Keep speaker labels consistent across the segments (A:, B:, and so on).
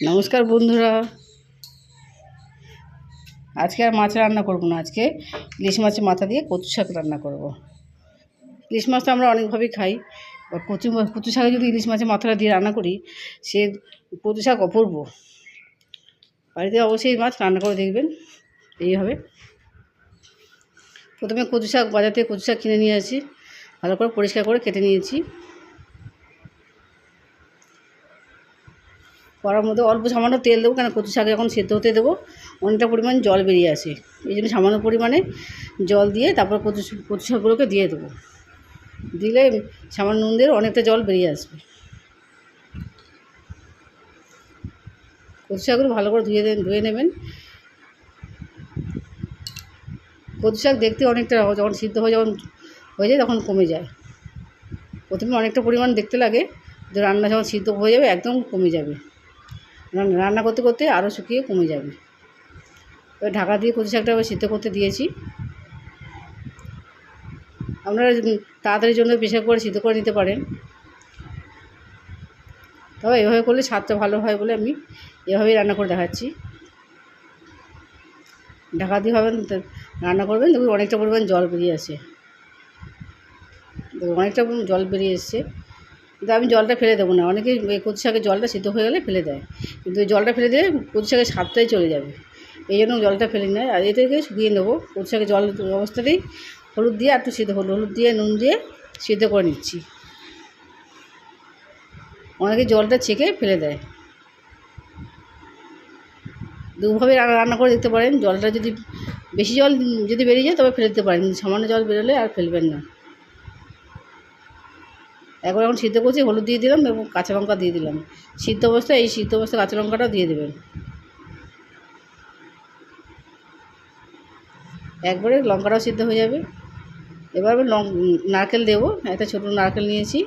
A: নমস্কার বন্ধুরা। আজকে আর মাছ রান্না করব না, আজকে ইলিশ মাছের মাথা দিয়ে কচু শাক রান্না করব। ইলিশ মাছটা আমরা অনেকভাবেই খাই, কচু শাকে যদি ইলিশ মাছের মাথাটা দিয়ে রান্না করি, সে কচু শাক অপূর্ব। বাড়িতে অবশ্যই মাছ রান্না করে দেখবেন এইভাবে। প্রথমে কচু শাক, বাজার থেকে কচু শাক কিনে নিয়ে আসি, ভালো করে পরিষ্কার করে কেটে নিয়েছি। কড়ার মধ্যে অল্প সামান্য তেল দেবো, কেন কচু শাক যখন সেদ্ধ হতে দেবো অনেকটা পরিমাণ জল বেরিয়ে আসে, এই জন্য সামান্য পরিমাণে জল দিয়ে তারপর কচু শাকগুলোকে দিয়ে দেবো। দিলে সামান্য নুন দিয়ে অনেকটা জল বেরিয়ে আসবে। কচু শাকগুলো ভালো করে ধুয়ে নেবেন। কচু শাক দেখতে অনেকটা, যখন সিদ্ধ হয়ে যায় তখন কমে যায়। প্রথমে অনেকটা পরিমাণ দেখতে লাগে, যে রান্না যখন সিদ্ধ হয়ে যাবে একদম কমে যাবে, রান্না করতে করতে আরও শুকিয়ে কমে যাবে। এবার ঢাকা দিয়ে কচু শাকটা সিদ্ধ করতে দিয়েছি। আপনারা তাড়াতাড়ির জন্য প্রেসার করে সিদ্ধ করে নিতে পারেন, তবে এভাবে করলে স্বাদটা ভালো হয় বলে আমি এভাবেই রান্না করে দেখাচ্ছি। ঢাকা দিয়ে রান্না করবেন, দেখুন অনেকটা পরিমাণ জল বেরিয়ে আসে, অনেকটা জল বেরিয়ে এসছে। কিন্তু আমি জলটা ফেলে দেবো না, অনেকেই কচু শাকের জলটা সিদ্ধ হয়ে গেলে ফেলে দেয়, কিন্তু ওই জলটা ফেলে দিলে কচু শাকের স্বাদটাই চলে যাবে, এই জন্য জলটা ফেলে নেয়। আর এটাকে শুকিয়ে নেবো। কচু শাকের জল অবস্থাতেই হলুদ দিয়ে একটু হলুদ দিয়ে নুন দিয়ে সিদ্ধ করে নিচ্ছি। অনেকে জলটা ছেঁকে ফেলে দেয়, দুভাবে রান্না করে দেখতে পারেন। জলটা যদি বেশি জল যদি বেরিয়ে যায় তবে ফেলে দিতে পারেন, কিন্তু সামান্য জল বেরোলে আর ফেলবেন না। একবার এখন সিদ্ধ করছি, হলুদ দিয়ে দিলাম এবং কাঁচা লঙ্কা দিয়ে দিলাম। সিদ্ধ অবস্থায় কাঁচা লঙ্কাটাও দিয়ে দেবেন। একবারে লঙ্কাটাও সিদ্ধ হয়ে যাবে। এবার আমি নারকেল দেবো। একটা ছোটো নারকেল নিয়েছি,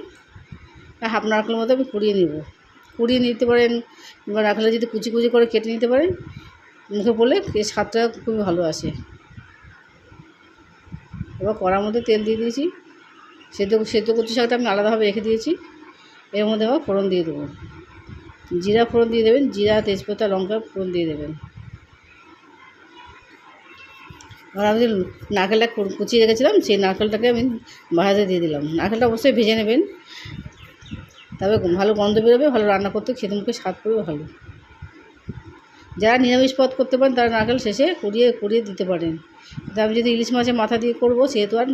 A: হাফ নারকেল মতো আমি কুড়িয়ে নিতে পারেন, কিংবা নারকেলটা যদি কুচি কুচি করে কেটে নিতে পারেন, মুখে পড়লে এর স্বাদটা খুবই ভালো আসে। এবার কড়ার মধ্যে তেল দিয়ে দিয়েছি। সেদ্ধ কচু শাকটা আমি আলাদাভাবে রেখে দিয়েছি। এর মধ্যে আবার ফোড়ন দিয়ে দেবো। জিরা ফোড়ন দিয়ে দেবেন, জিরা, তেজপাতা, লঙ্কা ফোড়ন দিয়ে দেবেন। আর আমি যে নারকেলটা কুচিয়ে রেখেছিলাম, সেই নারকেলটাকে আমি ভাজতে দিয়ে দিলাম। নারকেলটা অবশ্যই ভেজে নেবেন, তবে ভালো গন্ধ বেরোবে, ভালো রান্না করতে খেতে মুখে স্বাদ পড়বে ভালো। যারা নিরামিষ পদ করতে পারেন তারা নারকেল শেষে কুড়িয়ে দিতে পারেন, কিন্তু আমি যদি ইলিশ মাছের মাথা দিয়ে করবো সেহেতু আর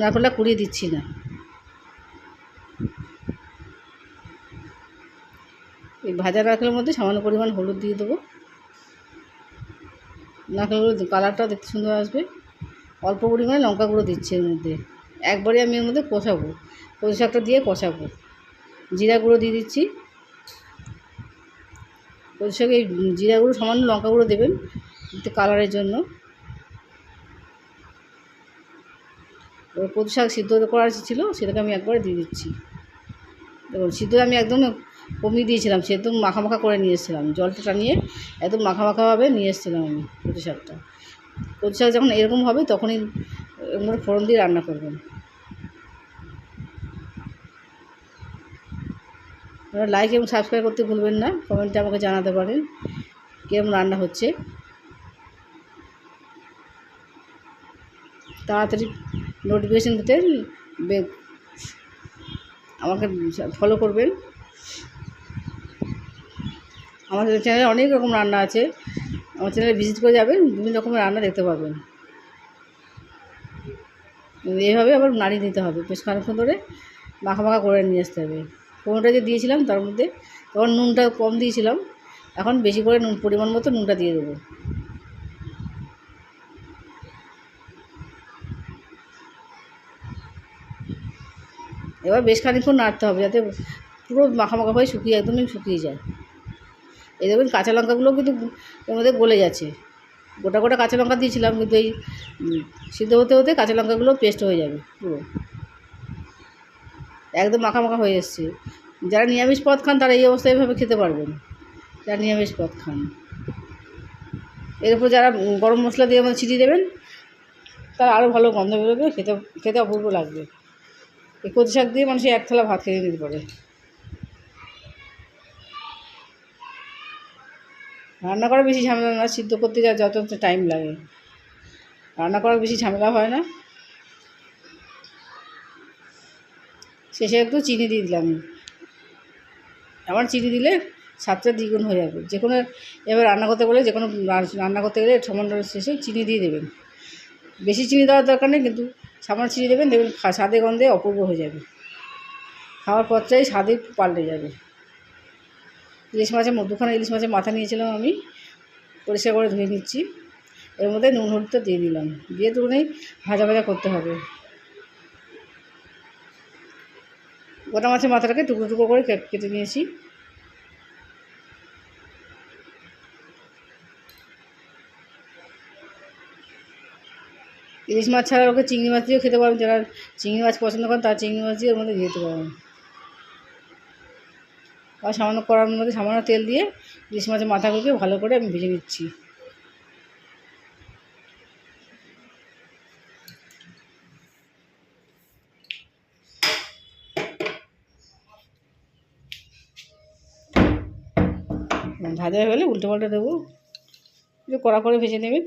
A: নারকেলটা কুড়িয়ে দিচ্ছি না। এই ভাজা নারকেলের মধ্যে সামান্য পরিমাণ হলুদ দিয়ে দেবো, নারকেলগুলো কালারটাও দেখতে সুন্দর আসবে। অল্প পরিমাণে লঙ্কা গুঁড়ো দিচ্ছি এর মধ্যে, একবারে আমি এর মধ্যে কষাবো, কচু শাকটা দিয়ে কষাবো। জিরা গুঁড়ো দিয়ে দিচ্ছি। কচু শাকে এই জিরা গুঁড়ো, সামান্য লঙ্কা গুঁড়ো দেবেন একটু কালারের জন্য। এবার কচু শাক সিদ্ধ করা ছিল সেটাকে আমি একবারে দিয়ে দিচ্ছি। দেখুন সিদ্ধ আমি একদম কমিয়ে দিয়েছিলাম, সে একদম মাখা মাখা করে নিয়ে এসেছিলাম, জলটা টানিয়ে একদম মাখা মাখাভাবে নিয়ে এসেছিলাম আমি কচু শাকটা। কচু শাক যখন এরকম হবে তখনই এর ফোড়ন দিয়ে রান্না করবেন। আপনারা লাইক এবং সাবস্ক্রাইব করতে ভুলবেন না, কমেন্টে আমাকে জানাতে পারেন কীরকম রান্না হচ্ছে। তাড়াতাড়ি নোটিফিকেশান পেতে আমাকে ফলো করবেন। আমাদের চ্যানেলে অনেক রকম রান্না আছে, আমার চ্যানেলে ভিজিট করে যাবেন, বিভিন্ন রকমের রান্না দেখতে পাবেন। এইভাবে আবার নাড়িয়ে দিতে হবে, বেশ খানিকক্ষণ ধরে মাখা মাখা করে নিয়ে আসতে হবে। ফোড়নটা যে দিয়েছিলাম তার মধ্যে তখন নুনটা কম দিয়েছিলাম, এখন বেশি করে পরিমাণ মতো নুনটা দিয়ে দেবো। এবার বেশ খানিকক্ষণ নাড়তে হবে, যাতে পুরো মাখা মাখা হয়ে একদমই শুকিয়ে যায়। এই দেখবেন কাঁচা লঙ্কাগুলো কিন্তু এর মধ্যে গলে যাচ্ছে। গোটা গোটা কাঁচা লঙ্কা দিয়েছিলাম, কিন্তু এই সিদ্ধ হতে হতে কাঁচা লঙ্কাগুলো পেস্ট হয়ে যাবে, পুরো একদম মাখা মাখা হয়ে এসছে। যারা নিরামিষ পদ খান তারা এই অবস্থায় এভাবে খেতে পারবেন, যারা নিরামিষ পদ খান। এর উপর যারা গরম মশলা দিয়ে ছিটিয়ে দেবেন, তারা আরও ভালো গন্ধ বেরোবে, খেতে অপূর্ব লাগবে। এই কচু শাক দিয়ে মানুষ এক থালা ভাত খেয়ে নিতে পারে। রান্না করা বেশি ঝামেলা না, সিদ্ধ করতে যা যত টাইম লাগে, রান্না করা বেশি ঝামেলা হয় না। শেষে একটু চিনি দিয়ে দিলাম, আমার চিনি দিলে স্বাদটা দ্বিগুণ হয়ে যাবে। যে কোনো এবার রান্না করতে বলে, যে কোনো রান্না করতে গেলে সামান্য শেষে চিনি দিয়ে দেবেন। বেশি চিনি দেওয়ার দরকার নেই, কিন্তু সামান্য চিনি দেবেন, দেখবেন স্বাদে গন্ধে অপূর্ব হয়ে যাবে। খাওয়ার পরটাই স্বাদে পাল্টে যাবে। ইলিশ মাছের দুখানা ইলিশ মাছের মাথা নিয়েছিলাম আমি, পরিষ্কার করে ধুয়ে নিচ্ছি। এর মধ্যে নুন হলুদটা দিয়ে দিলাম, দিয়ে তুলে ভাজা ভাজা করতে হবে। গোটা মাছের মাথাটাকে টুকরো টুকরো করে কেটে নিয়েছি। ইলিশ মাছ ছাড়া ওকে চিংড়ি মাছ দিয়েও খেতে পারবেন, যারা চিংড়ি মাছ পছন্দ করেন তারা চিংড়ি মাছ দিয়ে ওর মধ্যে দিয়ে দিতে পারেন। আর সামান্য কড়ার মধ্যে সামান্য তেল দিয়ে ইলিশ মাছের মাথাগুলোকে ভালো করে আমি ভেজে নিচ্ছি। ভাজা হয়ে গেলে উল্টো পাল্টা দেবো, একটু কড়া করে ভেজে নেবেন।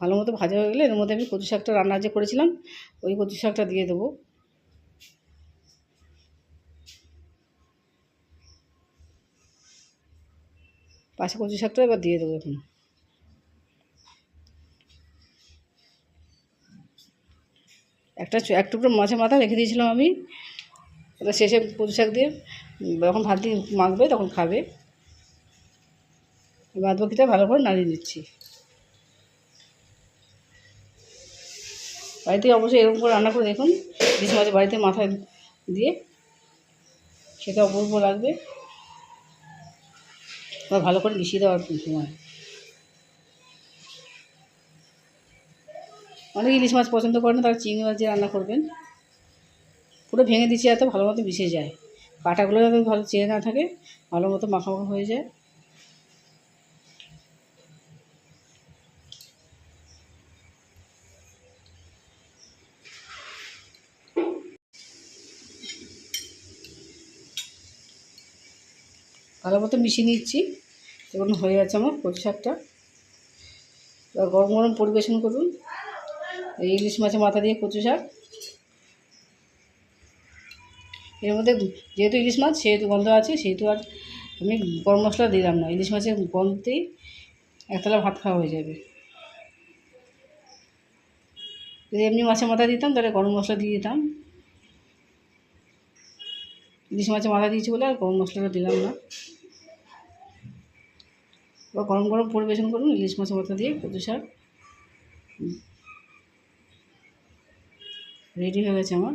A: ভালো মতো ভাজা হয়ে গেলে এর মধ্যে আমি কচু শাকটা রান্না যে করেছিলাম ওই কচু শাকটা দিয়ে দেবো। পাশে কচু শাকটা এবার দিয়ে দেবো। এখন এক টুকরো মাছের মাথা রেখে দিয়েছিলাম আমি, ওটা শেষে কচু শাক দিয়ে যখন ভাত দিয়ে মাখবে তখন খাবে। বাদ বাকিটা ভালো করে নাড়িয়ে দিচ্ছি। বাড়িতে অবশ্যই এরকম করে রান্না করে দেখুন, ইলিশ মাছ বাড়িতে মাথায় দিয়ে খেতে অপূর্ব লাগবে। এবার ভালো করে মিশিয়ে দেওয়ার সময়, অনেক ইলিশ মাছ পছন্দ করেন তারা চিংড়ি মাছ দিয়ে রান্না করবেন। পুরো ভেঙে দিচ্ছি এত ভালো মতো মিশে যায়, কাঁটাগুলো যাতে ভালো চেয়ে না থাকে, ভালো মতো মাখা মাখা হয়ে যায়। ভালো মতো মিশিয়ে নিচ্ছি, এখন হয়ে যাচ্ছে আমার কচু শাকটা। এবার গরম গরম পরিবেশন করুন এই ইলিশ মাছের মাথা দিয়ে কচু শাক। এর মধ্যে যেহেতু ইলিশ মাছ সেহেতু গন্ধ আছে, সেহেতু আর আমি গরম মশলা দিলাম না, ইলিশ মাছের গন্ধতেই একতলা ভাত খাওয়া হয়ে যাবে। যদি এমনি মাছের মাথা দিতাম তাহলে গরম মশলা দিয়ে দিতাম, ইলিশ মাছের মাথা দিয়েছি বলে আর গরম মশলাটা দিলাম না। এবার গরম গরম পরিবেশন করুন ইলিশ মাছের মাথা দিয়ে কচু শাক। রেডি হয়ে গেছে আমার।